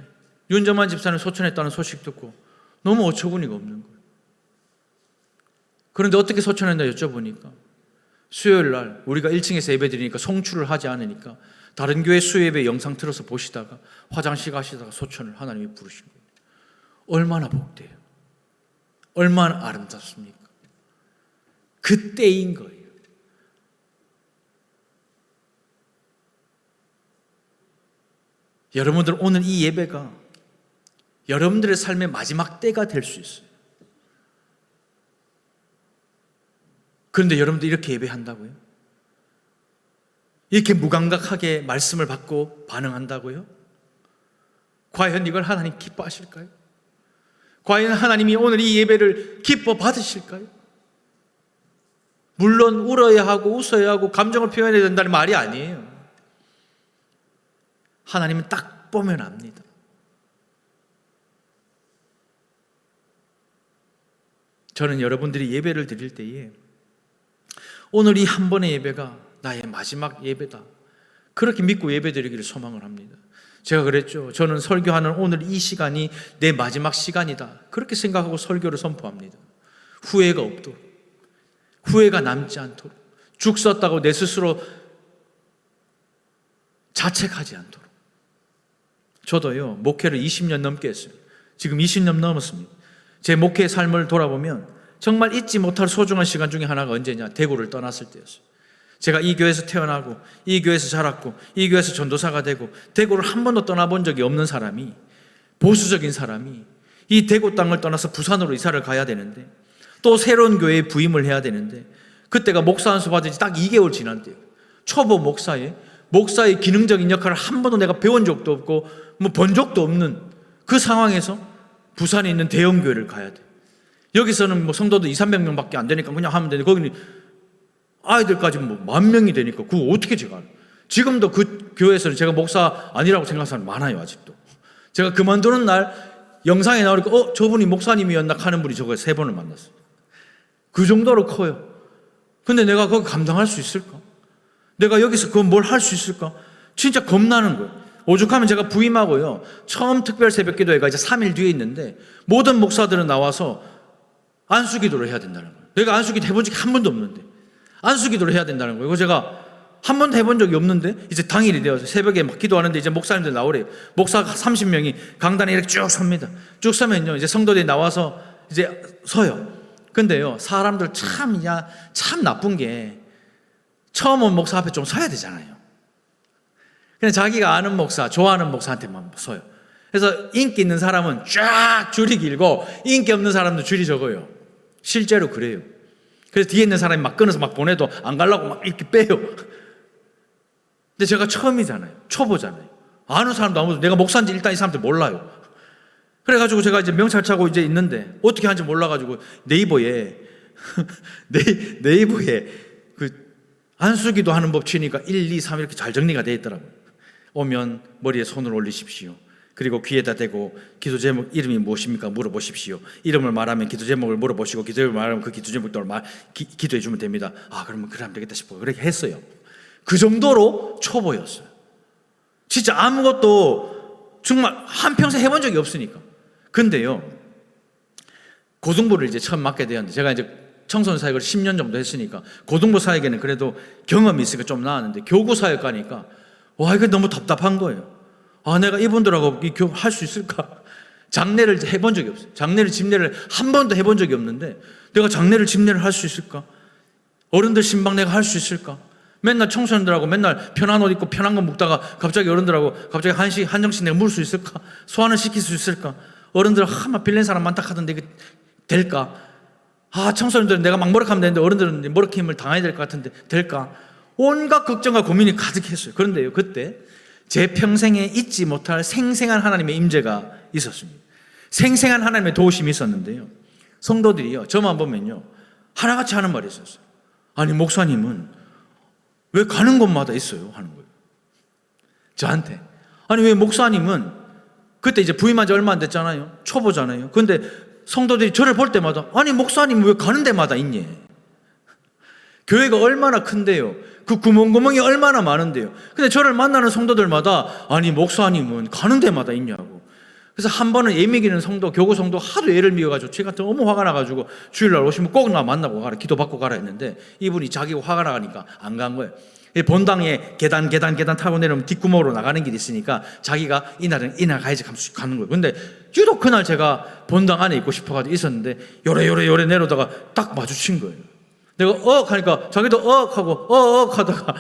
Speaker 1: 윤정만 집사님 소천했다는 소식 듣고 너무 어처구니가 없는 거예요. 그런데 어떻게 소천했나 여쭤보니까 수요일 날 우리가 1층에서 예배 드리니까 송출을 하지 않으니까 다른 교회 수요예배 영상 틀어서 보시다가 화장실 가시다가 소천을 하나님이 부르신 거예요. 얼마나 복돼요. 얼마나 아름답습니까? 그때인 거예요. 여러분들 오늘 이 예배가 여러분들의 삶의 마지막 때가 될 수 있어요. 그런데 여러분들 이렇게 예배한다고요? 이렇게 무감각하게 말씀을 받고 반응한다고요? 과연 이걸 하나님 기뻐하실까요? 과연 하나님이 오늘 이 예배를 기뻐 받으실까요? 물론 울어야 하고 웃어야 하고 감정을 표현해야 된다는 말이 아니에요. 하나님은 딱 보면 압니다. 저는 여러분들이 예배를 드릴 때에 오늘 이 한 번의 예배가 나의 마지막 예배다, 그렇게 믿고 예배드리기를 소망을 합니다. 제가 그랬죠. 저는 설교하는 오늘 이 시간이 내 마지막 시간이다, 그렇게 생각하고 설교를 선포합니다. 후회가 없도록, 후회가 남지 않도록, 죽 썼다고 내 스스로 자책하지 않도록. 저도요, 목회를 20년 넘게 했어요. 지금 20년 넘었습니다. 제 목회 삶을 돌아보면 정말 잊지 못할 소중한 시간 중에 하나가 언제냐? 대구를 떠났을 때였어요. 제가 이 교회에서 태어나고 이 교회에서 자랐고 이 교회에서 전도사가 되고 대구를 한 번도 떠나본 적이 없는 사람이, 보수적인 사람이 이 대구 땅을 떠나서 부산으로 이사를 가야 되는데, 또 새로운 교회에 부임을 해야 되는데, 그때가 목사 안수 받은 지 딱 2개월 지난 때예요. 초보 목사의 기능적인 역할을 한 번도 내가 배운 적도 없고 뭐 본 적도 없는 그 상황에서 부산에 있는 대형 교회를 가야 돼. 여기서는 뭐 성도도 200~300명밖에 안 되니까 그냥 하면 되는데, 거기는 아이들까지 뭐 10,000명이 되니까 그거 어떻게 제가 알아요? 지금도 그 교회에서는 제가 목사 아니라고 생각하는 사람 많아요. 아직도. 제가 그만두는 날 영상에 나오니까 저분이 목사님이었나 하는 분이 저거 3번을 만났어요. 그 정도로 커요. 근데 내가 거기 감당할 수 있을까? 내가 여기서 그건 뭘 할 수 있을까? 진짜 겁나는 거예요. 오죽하면 제가 부임하고요, 처음 특별 새벽기도회가 이제 3일 뒤에 있는데 모든 목사들은 나와서 안수기도를 해야 된다는 거예요. 내가 안수기도 해본 적이 한 번도 없는데 안수기도를 해야 된다는 거예요. 그래서 제가 한 번도 해본 적이 없는데 이제 당일이 되어서 새벽에 막 기도하는데 이제 목사님들 나오래요. 목사가 30명이 강단에 이렇게 쭉 섭니다. 쭉 서면요, 이제 성도들이 나와서 이제 서요. 근데요, 사람들 참 나쁜 게 처음 온 목사 앞에 좀 서야 되잖아요. 그냥 자기가 아는 목사, 좋아하는 목사한테만 서요. 그래서 인기 있는 사람은 쫙 줄이 길고 인기 없는 사람도 줄이 적어요. 실제로 그래요. 그래서 뒤에 있는 사람이 막 끊어서 막 보내도 안 가려고 막 이렇게 빼요. 근데 제가 처음이잖아요. 초보잖아요. 아는 사람도 아무도, 내가 목사인지 일단 이 사람들 몰라요. 그래가지고 제가 이제 명찰 차고 이제 있는데 어떻게 하는지 몰라가지고 네이버에 네이버에 그 안수기도 하는 법 치니까 1, 2, 3 이렇게 잘 정리가 되어 있더라고요. 오면 머리에 손을 올리십시오. 그리고 귀에다 대고 기도 제목 이름이 무엇입니까? 물어보십시오. 이름을 말하면 기도 제목을 물어보시고 기도 제목을 말하면 그 기도 제목대로 기도해 주면 됩니다. 아, 그러면 그래 하면 되겠다 싶어. 그렇게 했어요. 그 정도로 초보였어요. 진짜 아무것도 정말 한평생 해본 적이 없으니까. 근데요, 고등부를 이제 처음 맡게 되었는데, 제가 이제 청소년 사역을 10년 정도 했으니까 고등부 사역에는 그래도 경험이 있으니까 좀 나았는데, 교구 사역 가니까 와, 이게 너무 답답한 거예요. 아, 내가 이분들하고 할 수 있을까? 장례를 해본 적이 없어요. 장례를 집례를 한 번도 해본 적이 없는데 내가 장례를 집례를 할 수 있을까? 어른들 신방 내가 할 수 있을까? 맨날 청소년들하고 맨날 편한 옷 입고 편한 거 먹다가 갑자기 어른들하고 갑자기 한정씩 내가 물 수 있을까? 소화는 시킬 수 있을까? 어른들 막 빌린 사람 많다 하던데 이게 될까? 아, 청소년들은 내가 막 머쓱하면 되는데 어른들은 머쓱힘을 당해야 될 것 같은데 될까? 온갖 걱정과 고민이 가득했어요. 그런데요, 그때 제 평생에 잊지 못할 생생한 하나님의 임재가 있었습니다. 생생한 하나님의 도우심이 있었는데요, 성도들이요, 저만 보면요 하나같이 하는 말이 있었어요. 아니, 목사님은 왜 가는 곳마다 있어요? 하는 거예요. 저한테. 아니, 왜 목사님은, 그때 이제 부임한 지 얼마 안 됐잖아요. 초보잖아요. 근데 성도들이 저를 볼 때마다 아니, 목사님은 왜 가는 데마다 있니? 교회가 얼마나 큰데요. 그 구멍구멍이 얼마나 많은데요. 근데 저를 만나는 성도들마다 아니, 목사님은 가는 데마다 있냐고. 그래서 한 번은 예미기는 성도, 교구 성도 하도 애를 미워가지고 제가 너무 화가 나가지고 주일날 오시면 꼭 나 만나고 가라, 기도받고 가라 했는데 이분이 자기가 화가 나가니까 안 간 거예요. 본당에 계단 타고 내려오면 뒷구멍으로 나가는 길이 있으니까 자기가 이날 가야지 가는 거예요. 근데 유독 그날 제가 본당 안에 있고 싶어가지고 있었는데 요래 내려오다가 딱 마주친 거예요. 내가 하니까 자기도 하고 하다가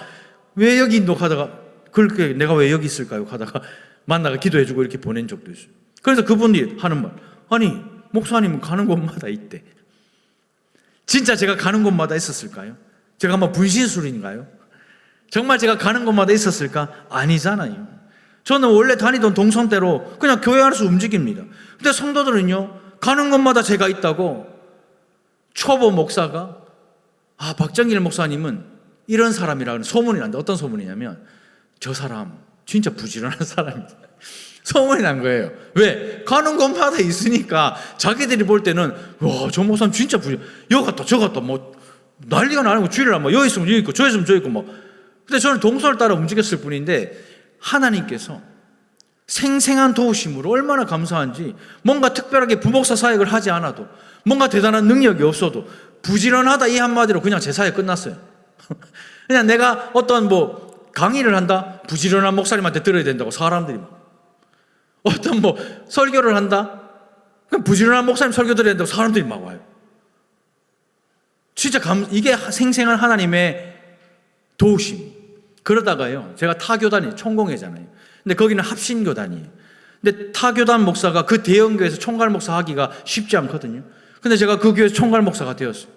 Speaker 1: 왜 여기 있노 하다가 그렇게 내가 왜 여기 있을까요? 하다가 만나가 기도해주고 이렇게 보낸 적도 있어요. 그래서 그분이 하는 말, 아니, 목사님은 가는 곳마다 있대. 진짜 제가 가는 곳마다 있었을까요? 제가 한번 분신술인가요? 정말 제가 가는 곳마다 있었을까? 아니잖아요. 저는 원래 다니던 동선대로 그냥 교회 안에서 움직입니다. 근데 성도들은요, 가는 곳마다 제가 있다고. 초보 목사가 박정일 목사님은 이런 사람이라는 소문이 난다. 어떤 소문이냐면 저 사람 진짜 부지런한 사람이다. 소문이 난 거예요. 왜? 가는 곳마다 있으니까 자기들이 볼 때는 와, 저 목사님 진짜 여기 갔다 저 갔다 뭐 난리가 나는 거. 주일날 뭐 여기 있으면 여기 있고 저기 있으면 저기 있고 뭐. 근데 저는 동선을 따라 움직였을 뿐인데 하나님께서 생생한 도우심으로 얼마나 감사한지, 뭔가 특별하게 부목사 사역을 하지 않아도, 뭔가 대단한 능력이 없어도 부지런하다 이 한마디로 그냥 제 사역 끝났어요. 그냥 내가 어떤 뭐 강의를 한다? 부지런한 목사님한테 들어야 된다고 사람들이 막. 어떤 뭐 설교를 한다? 그냥 부지런한 목사님 설교 들어야 된다고 사람들이 막 와요. 진짜 이게 생생한 하나님의 도우심. 그러다가요, 제가 타교단이 총공회잖아요. 근데 거기는 합신교단이에요. 근데 타교단 목사가 그 대형교회에서 총괄 목사 하기가 쉽지 않거든요. 근데 제가 그 교회에서 총괄 목사가 되었어요.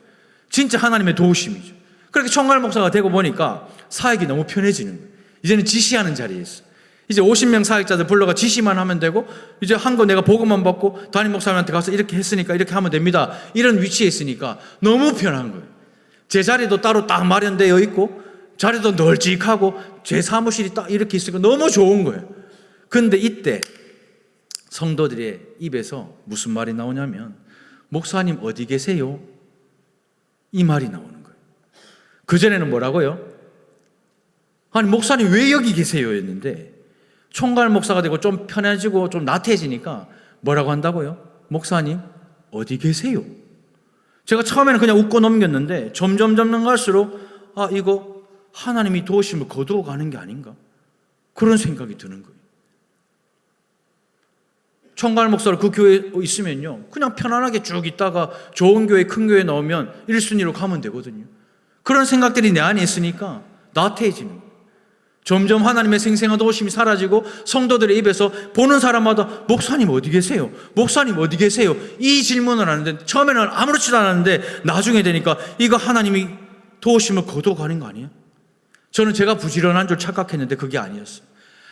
Speaker 1: 진짜 하나님의 도우심이죠. 그렇게 총괄 목사가 되고 보니까 사역이 너무 편해지는 거예요. 이제는 지시하는 자리에 있어요. 이제 50명 사역자들 불러가 지시만 하면 되고, 이제 한 거 내가 보고만 받고 담임 목사님한테 가서 이렇게 했으니까 이렇게 하면 됩니다. 이런 위치에 있으니까 너무 편한 거예요. 제 자리도 따로 딱 마련되어 있고 자리도 널찍하고 제 사무실이 딱 이렇게 있으니까 너무 좋은 거예요. 근데 이때 성도들의 입에서 무슨 말이 나오냐면 목사님 어디 계세요? 이 말이 나오는 거예요. 그전에는 뭐라고요? 아니, 목사님 왜 여기 계세요? 했는데 총괄 목사가 되고 좀 편해지고 좀 나태해지니까 뭐라고 한다고요? 목사님 어디 계세요? 제가 처음에는 그냥 웃고 넘겼는데 점점 갈수록 이거 하나님이 도우심을 거두어 가는 게 아닌가? 그런 생각이 드는 거예요. 총괄 목사로 그 교회에 있으면요, 그냥 편안하게 쭉 있다가 좋은 교회, 큰 교회 나오면 1순위로 가면 되거든요. 그런 생각들이 내 안에 있으니까 나태해지는 거예요. 점점 하나님의 생생한 도우심이 사라지고 성도들의 입에서 보는 사람마다 목사님 어디 계세요? 목사님 어디 계세요? 이 질문을 하는데 처음에는 아무렇지도 않았는데 나중에 되니까 이거 하나님이 도우심을 거둬가는 거 아니에요? 저는 제가 부지런한 줄 착각했는데 그게 아니었어요.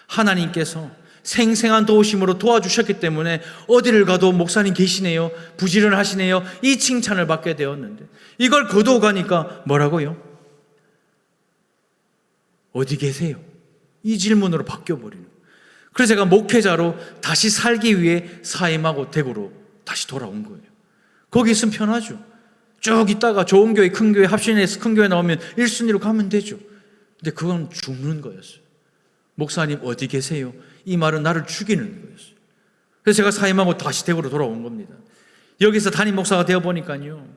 Speaker 1: 하나님께서 생생한 도우심으로 도와주셨기 때문에 어디를 가도 목사님 계시네요, 부지런하시네요, 이 칭찬을 받게 되었는데 이걸 거둬가니까 뭐라고요? 어디 계세요? 이 질문으로 바뀌어버리는 거예요. 그래서 제가 목회자로 다시 살기 위해 사임하고 대구로 다시 돌아온 거예요. 거기 있으면 편하죠. 쭉 있다가 좋은 교회, 큰 교회, 합신해서 큰 교회 나오면 1순위로 가면 되죠. 근데 그건 죽는 거였어요. 목사님 어디 계세요? 이 말은 나를 죽이는 거였어요. 그래서 제가 사임하고 다시 대구로 돌아온 겁니다. 여기서 담임 목사가 되어보니까요,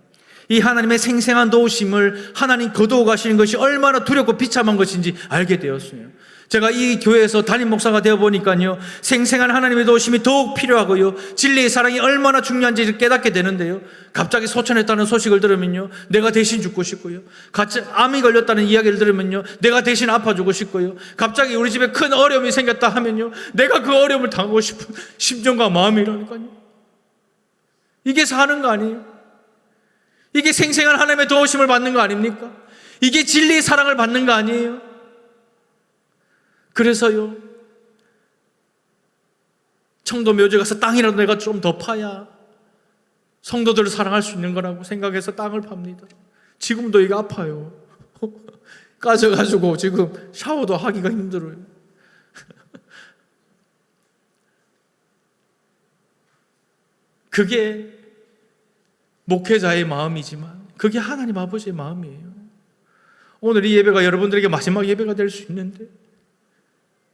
Speaker 1: 이 하나님의 생생한 도우심을 하나님 거두어 가시는 것이 얼마나 두렵고 비참한 것인지 알게 되었어요. 제가 이 교회에서 담임 목사가 되어보니까요, 생생한 하나님의 도우심이 더욱 필요하고요, 진리의 사랑이 얼마나 중요한지 깨닫게 되는데요, 갑자기 소천했다는 소식을 들으면요, 내가 대신 죽고 싶고요, 같이 암이 걸렸다는 이야기를 들으면요, 내가 대신 아파주고 싶고요, 갑자기 우리 집에 큰 어려움이 생겼다 하면요, 내가 그 어려움을 당하고 싶은 심정과 마음이라니까요. 이게 사는 거 아니에요? 이게 생생한 하나님의 도우심을 받는 거 아닙니까? 이게 진리의 사랑을 받는 거 아니에요? 그래서요, 청도 묘지 가서 땅이라도 내가 좀 더 파야 성도들을 사랑할 수 있는 거라고 생각해서 땅을 팝니다. 지금도 이게 아파요. 까져가지고 지금 샤워도 하기가 힘들어요. 그게 목회자의 마음이지만 그게 하나님 아버지의 마음이에요. 오늘 이 예배가 여러분들에게 마지막 예배가 될 수 있는데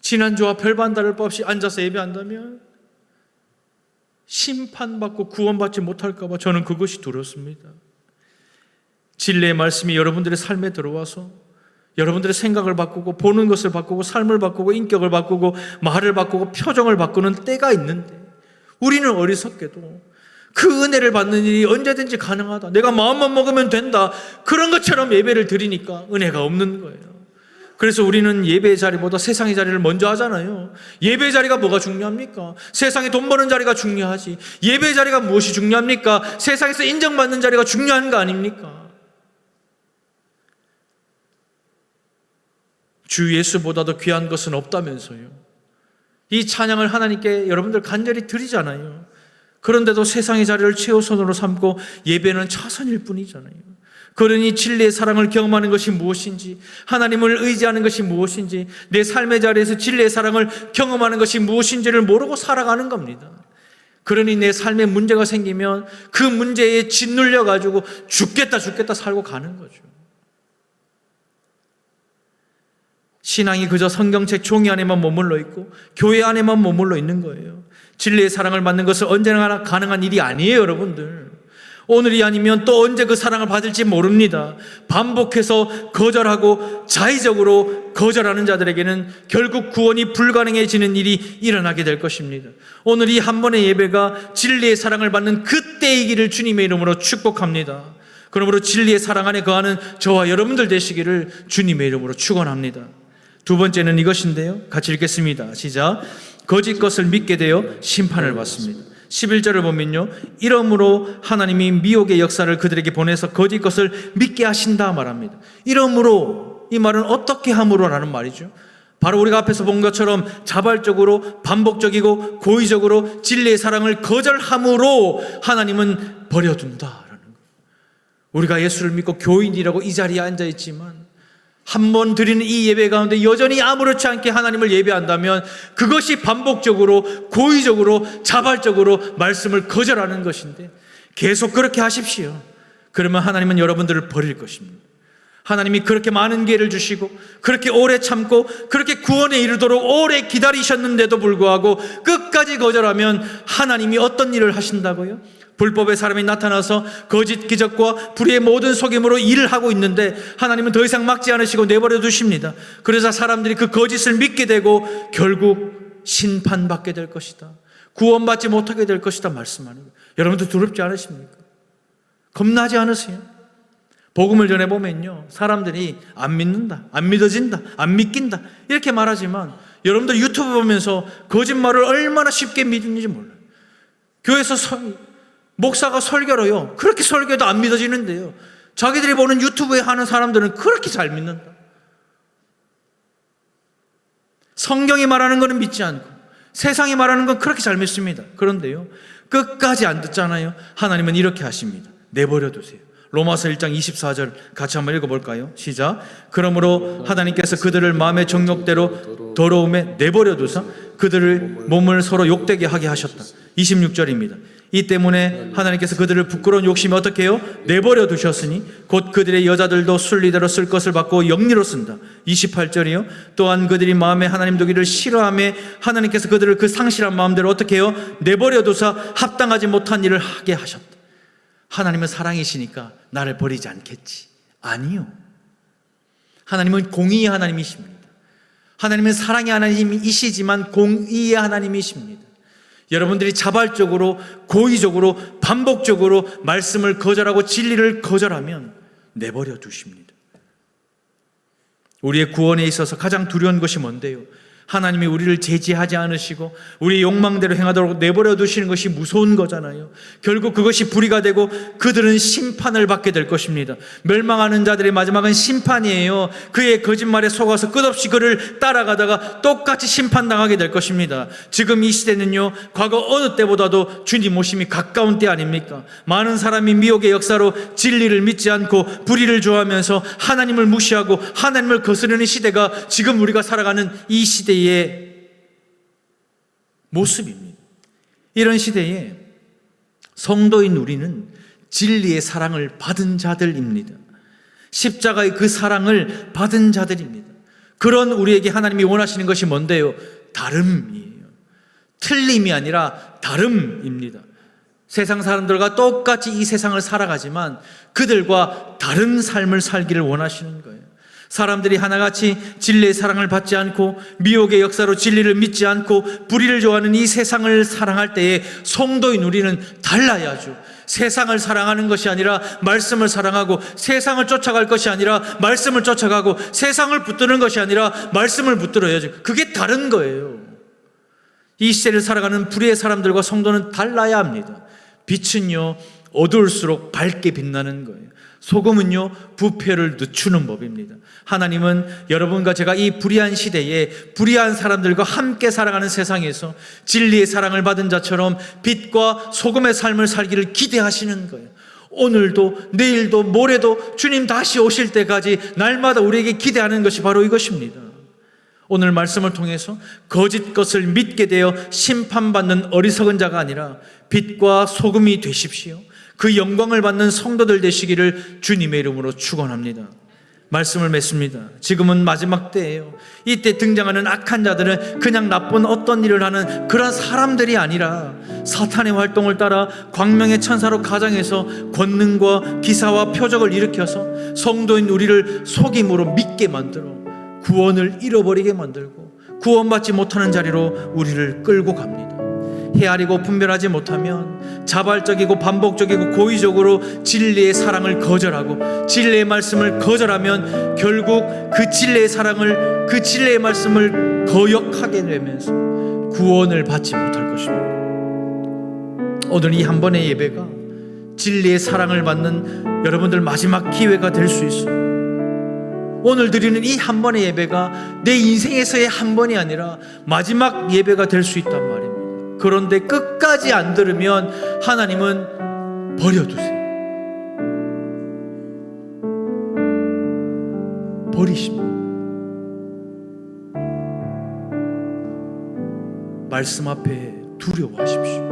Speaker 1: 지난주와 별반 다를 바 없이 앉아서 예배한다면 심판받고 구원받지 못할까 봐 저는 그것이 두렵습니다. 진리의 말씀이 여러분들의 삶에 들어와서 여러분들의 생각을 바꾸고 보는 것을 바꾸고 삶을 바꾸고 인격을 바꾸고 말을 바꾸고 표정을 바꾸는 때가 있는데 우리는 어리석게도 그 은혜를 받는 일이 언제든지 가능하다, 내가 마음만 먹으면 된다, 그런 것처럼 예배를 드리니까 은혜가 없는 거예요. 그래서 우리는 예배의 자리보다 세상의 자리를 먼저 하잖아요. 예배의 자리가 뭐가 중요합니까? 세상에 돈 버는 자리가 중요하지. 예배의 자리가 무엇이 중요합니까? 세상에서 인정받는 자리가 중요한 거 아닙니까? 주 예수보다도 귀한 것은 없다면서요. 이 찬양을 하나님께 여러분들 간절히 드리잖아요. 그런데도 세상의 자리를 최우선으로 삼고 예배는 차선일 뿐이잖아요. 그러니 진리의 사랑을 경험하는 것이 무엇인지, 하나님을 의지하는 것이 무엇인지, 내 삶의 자리에서 진리의 사랑을 경험하는 것이 무엇인지를 모르고 살아가는 겁니다. 그러니 내 삶에 문제가 생기면 그 문제에 짓눌려가지고 죽겠다 살고 가는 거죠. 신앙이 그저 성경책 종이 안에만 머물러 있고 교회 안에만 머물러 있는 거예요. 진리의 사랑을 받는 것은 언제나 가능한 일이 아니에요, 여러분들. 오늘이 아니면 또 언제 그 사랑을 받을지 모릅니다. 반복해서 거절하고 자의적으로 거절하는 자들에게는 결국 구원이 불가능해지는 일이 일어나게 될 것입니다. 오늘 이 한 번의 예배가 진리의 사랑을 받는 그때이기를 주님의 이름으로 축복합니다. 그러므로 진리의 사랑 안에 거하는 저와 여러분들 되시기를 주님의 이름으로 축원합니다. 두 번째는 이것인데요, 같이 읽겠습니다. 시작. 거짓 것을 믿게 되어 심판을 받습니다. 11절을 보면요, 이러므로 하나님이 미혹의 역사를 그들에게 보내서 거짓 것을 믿게 하신다 말합니다. 이러므로, 이 말은 어떻게 함으로라는 말이죠. 바로 우리가 앞에서 본 것처럼 자발적으로 반복적이고 고의적으로 진리의 사랑을 거절함으로 하나님은 버려둔다라는 거예요. 우리가 예수를 믿고 교인이라고 이 자리에 앉아있지만 한 번 드리는 이 예배 가운데 여전히 아무렇지 않게 하나님을 예배한다면 그것이 반복적으로 고의적으로 자발적으로 말씀을 거절하는 것인데, 계속 그렇게 하십시오. 그러면 하나님은 여러분들을 버릴 것입니다. 하나님이 그렇게 많은 기회를 주시고 그렇게 오래 참고 그렇게 구원에 이르도록 오래 기다리셨는데도 불구하고 끝까지 거절하면 하나님이 어떤 일을 하신다고요? 불법의 사람이 나타나서 거짓 기적과 불의의 모든 속임으로 일을 하고 있는데 하나님은 더 이상 막지 않으시고 내버려 두십니다. 그래서 사람들이 그 거짓을 믿게 되고 결국 심판받게 될 것이다, 구원받지 못하게 될 것이다 말씀하는 거예요. 여러분들 두렵지 않으십니까? 겁나지 않으세요? 복음을 전해보면요, 사람들이 안 믿는다, 안 믿어진다, 안 믿긴다 이렇게 말하지만 여러분들 유튜브 보면서 거짓말을 얼마나 쉽게 믿는지 몰라요. 교회에서 목사가 설교로요, 그렇게 설교도 안 믿어지는데요, 자기들이 보는 유튜브에 하는 사람들은 그렇게 잘 믿는다. 성경이 말하는 것은 믿지 않고 세상이 말하는 건 그렇게 잘 믿습니다. 그런데요, 끝까지 안 듣잖아요. 하나님은 이렇게 하십니다. 내버려 두세요. 로마서 1장 24절 같이 한번 읽어볼까요? 시작. 그러므로 하나님께서 그들을 마음의 정욕대로 더러움에 내버려 두사 그들을 몸을 서로 욕되게 하게 하셨다. 26절입니다. 이 때문에 하나님께서 그들을 부끄러운 욕심에 어떻게 해요? 내버려 두셨으니 곧 그들의 여자들도 순리대로 쓸 것을 받고 영리로 쓴다. 28절이요. 또한 그들이 마음에 하나님 두기를 싫어하며 하나님께서 그들을 그 상실한 마음대로 어떻게 해요? 내버려 두사 합당하지 못한 일을 하게 하셨다. 하나님은 사랑이시니까 나를 버리지 않겠지. 아니요. 하나님은 공의의 하나님이십니다. 하나님은 사랑의 하나님이시지만 공의의 하나님이십니다. 여러분들이 자발적으로, 고의적으로, 반복적으로 말씀을 거절하고 진리를 거절하면 내버려 두십니다. 우리의 구원에 있어서 가장 두려운 것이 뭔데요? 하나님이 우리를 제지하지 않으시고 우리의 욕망대로 행하도록 내버려 두시는 것이 무서운 거잖아요. 결국 그것이 불의가 되고 그들은 심판을 받게 될 것입니다. 멸망하는 자들의 마지막은 심판이에요. 그의 거짓말에 속아서 끝없이 그를 따라가다가 똑같이 심판당하게 될 것입니다. 지금 이 시대는요, 과거 어느 때보다도 주님 오심이 가까운 때 아닙니까? 많은 사람이 미혹의 역사로 진리를 믿지 않고 불의를 좋아하면서 하나님을 무시하고 하나님을 거스르는 시대가 지금 우리가 살아가는 이 시대의 모습입니다. 이런 시대에 성도인 우리는 진리의 사랑을 받은 자들입니다. 십자가의 그 사랑을 받은 자들입니다. 그런 우리에게 하나님이 원하시는 것이 뭔데요? 다름이에요. 틀림이 아니라 다름입니다. 세상 사람들과 똑같이 이 세상을 살아가지만 그들과 다른 삶을 살기를 원하시는 거예요. 사람들이 하나같이 진리의 사랑을 받지 않고 미혹의 역사로 진리를 믿지 않고 불의를 좋아하는 이 세상을 사랑할 때에 성도인 우리는 달라야죠. 세상을 사랑하는 것이 아니라 말씀을 사랑하고, 세상을 쫓아갈 것이 아니라 말씀을 쫓아가고, 세상을 붙드는 것이 아니라 말씀을 붙들어야죠. 그게 다른 거예요. 이 시대를 살아가는 불의의 사람들과 성도는 달라야 합니다. 빛은요, 어두울수록 밝게 빛나는 거예요. 소금은요, 부패를 늦추는 법입니다. 하나님은 여러분과 제가 이 불의한 시대에 불의한 사람들과 함께 살아가는 세상에서 진리의 사랑을 받은 자처럼 빛과 소금의 삶을 살기를 기대하시는 거예요. 오늘도 내일도 모레도 주님 다시 오실 때까지 날마다 우리에게 기대하는 것이 바로 이것입니다. 오늘 말씀을 통해서 거짓 것을 믿게 되어 심판받는 어리석은 자가 아니라 빛과 소금이 되십시오. 그 영광을 받는 성도들 되시기를 주님의 이름으로 축원합니다. 말씀을 맺습니다. 지금은 마지막 때예요. 이때 등장하는 악한 자들은 그냥 나쁜 어떤 일을 하는 그런 사람들이 아니라 사탄의 활동을 따라 광명의 천사로 가장해서 권능과 기사와 표적을 일으켜서 성도인 우리를 속임으로 믿게 만들어 구원을 잃어버리게 만들고 구원받지 못하는 자리로 우리를 끌고 갑니다. 헤아리고 분별하지 못하면 자발적이고 반복적이고 고의적으로 진리의 사랑을 거절하고 진리의 말씀을 거절하면 결국 그 진리의 사랑을, 그 진리의 말씀을 거역하게 되면서 구원을 받지 못할 것입니다. 오늘 이 한 번의 예배가 진리의 사랑을 받는 여러분들 마지막 기회가 될 수 있어요. 오늘 드리는 이 한 번의 예배가 내 인생에서의 한 번이 아니라 마지막 예배가 될 수 있단 말입니다. 그런데 끝까지 안 들으면 하나님은 버려두세요. 버리십니다. 말씀 앞에 두려워하십시오.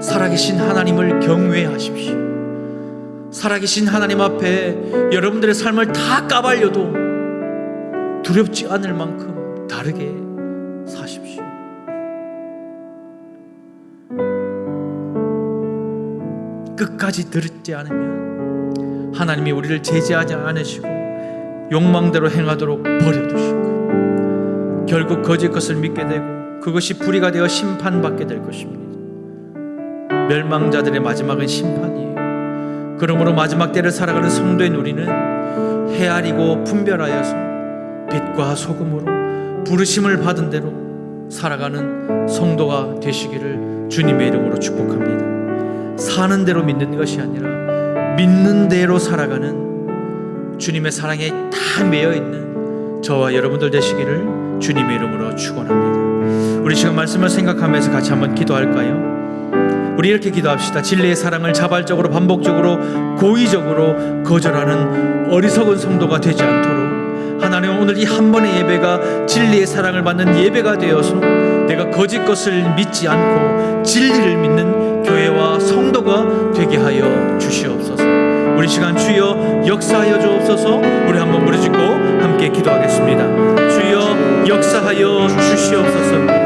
Speaker 1: 살아계신 하나님을 경외하십시오. 살아계신 하나님 앞에 여러분들의 삶을 다 까발려도 두렵지 않을 만큼 다르게 사십시오. 끝까지 들지 않으면 하나님이 우리를 제지하지 않으시고 욕망대로 행하도록 버려두실 거예요. 결국 거짓 것을 믿게 되고 그것이 불의가 되어 심판받게 될 것입니다. 멸망자들의 마지막은 심판이에요. 그러므로 마지막 때를 살아가는 성도인 우리는 헤아리고 분별하여서 빛과 소금으로 부르심을 받은 대로 살아가는 성도가 되시기를 주님의 이름으로 축복합니다. 사는 대로 믿는 것이 아니라 믿는 대로 살아가는 주님의 사랑에 다 매여 있는 저와 여러분들 되시기를 주님의 이름으로 축원합니다. 우리 지금 말씀을 생각하면서 같이 한번 기도할까요? 우리 이렇게 기도합시다. 진리의 사랑을 자발적으로 반복적으로 고의적으로 거절하는 어리석은 성도가 되지 않도록 하나님, 오늘 이 한 번의 예배가 진리의 사랑을 받는 예배가 되어서 내가 거짓 것을 믿지 않고 진리를 믿는 교회와 성도가 되게 하여 주시옵소서. 우리 시간 주여 역사하여 주옵소서. 우리 한번 부르짖고 함께 기도하겠습니다. 주여 역사하여 주시옵소서.